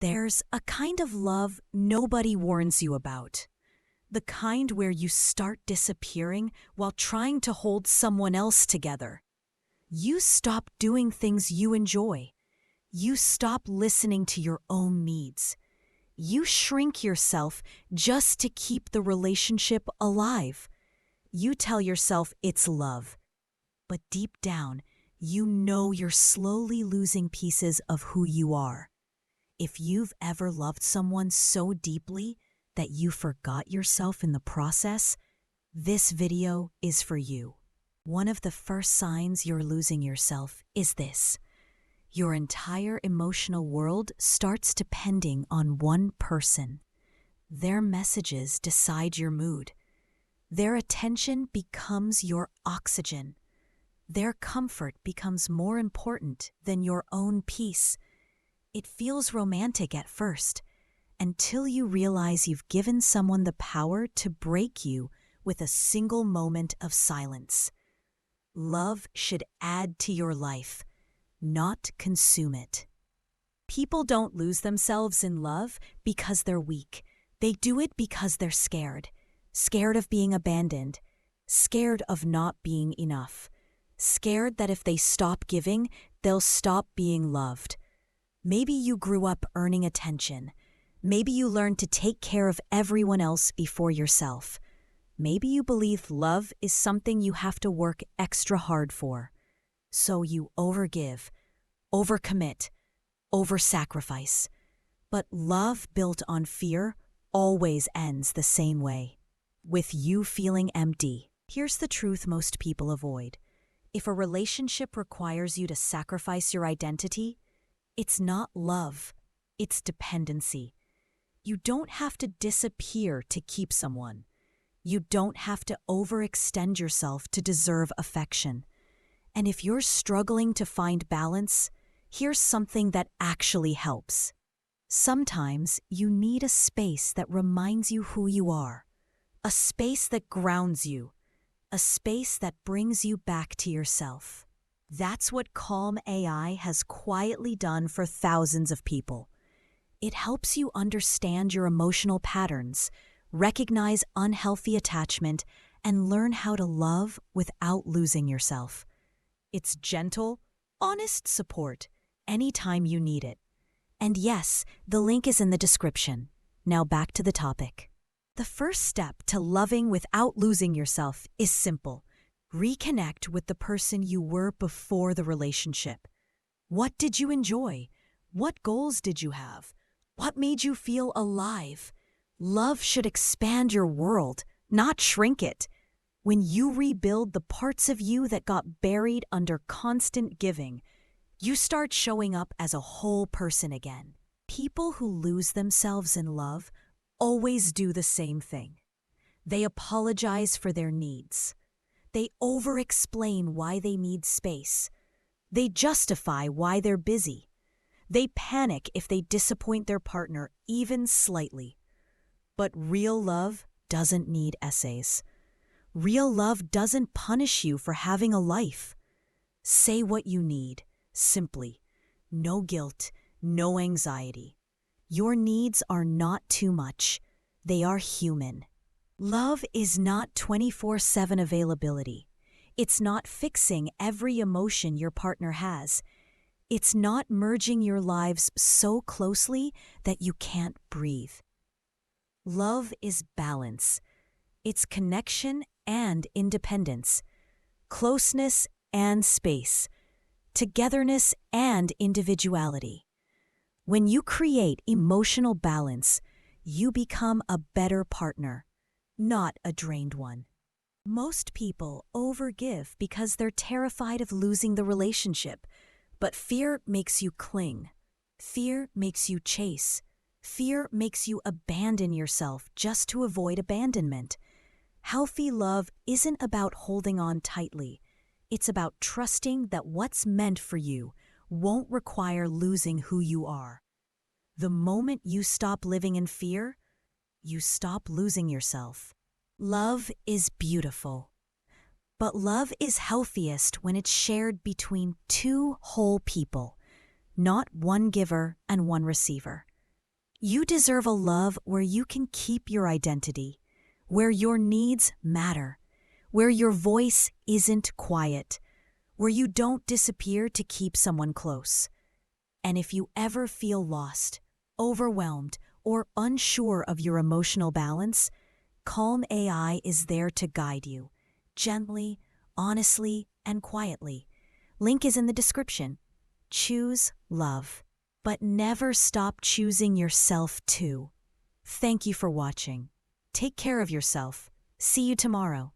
There's a kind of love nobody warns you about. The kind where you start disappearing while trying to hold someone else together. You stop doing things you enjoy. You stop listening to your own needs. You shrink yourself just to keep the relationship alive. You tell yourself it's love, but deep down, you know you're slowly losing pieces of who you are. If you've ever loved someone so deeply that you forgot yourself in the process, this video is for you. One of the first signs you're losing yourself is this. Your entire emotional world starts depending on one person. Their messages decide your mood. Their attention becomes your oxygen. Their comfort becomes more important than your own peace. It feels romantic at first, until you realize you've given someone the power to break you with a single moment of silence. Love should add to your life, not consume it. People don't lose themselves in love because they're weak. They do it because they're scared. Scared of being abandoned. Scared of not being enough. Scared that if they stop giving, they'll stop being loved. Maybe you grew up earning attention. Maybe you learned to take care of everyone else before yourself. Maybe you believe love is something you have to work extra hard for. So you overgive, overcommit, oversacrifice. But love built on fear always ends the same way, with you feeling empty. Here's the truth most people avoid. If a relationship requires you to sacrifice your identity, it's not love, it's dependency. You don't have to disappear to keep someone. You don't have to overextend yourself to deserve affection. And if you're struggling to find balance, here's something that actually helps. Sometimes you need a space that reminds you who you are, a space that grounds you, a space that brings you back to yourself. That's what Calm AI has quietly done for thousands of people. It helps you understand your emotional patterns, recognize unhealthy attachment, and learn how to love without losing yourself. It's gentle, honest support anytime you need it. And yes, the link is in the description. Now back to the topic. The first step to loving without losing yourself is simple. Reconnect with the person you were before the relationship. What did you enjoy? What goals did you have? What made you feel alive? Love should expand your world, not shrink it. When you rebuild the parts of you that got buried under constant giving, you start showing up as a whole person again. People who lose themselves in love always do the same thing. They apologize for their needs. They over-explain why they need space. They justify why they're busy. They panic if they disappoint their partner even slightly. But real love doesn't need essays. Real love doesn't punish you for having a life. Say what you need, simply. No guilt, no anxiety. Your needs are not too much. They are human. Love is not 24/7 availability. It's not fixing every emotion your partner has. It's not merging your lives so closely that you can't breathe. Love is balance. It's connection and independence, closeness and space, togetherness and individuality. When you create emotional balance, you become a better partner, not a drained one. Most people overgive because they're terrified of losing the relationship, but fear makes you cling. Fear makes you chase. Fear makes you abandon yourself just to avoid abandonment. Healthy love isn't about holding on tightly. It's about trusting that what's meant for you won't require losing who you are. The moment you stop living in fear, you stop losing yourself. Love is beautiful, but love is healthiest when it's shared between two whole people, not one giver and one receiver. You deserve a love where you can keep your identity, where your needs matter, where your voice isn't quiet, where you don't disappear to keep someone close. And if you ever feel lost, overwhelmed, or unsure of your emotional balance, Calm AI is there to guide you, gently, honestly, and quietly. Link is in the description. Choose love, but never stop choosing yourself too. Thank you for watching. Take care of yourself. See you tomorrow.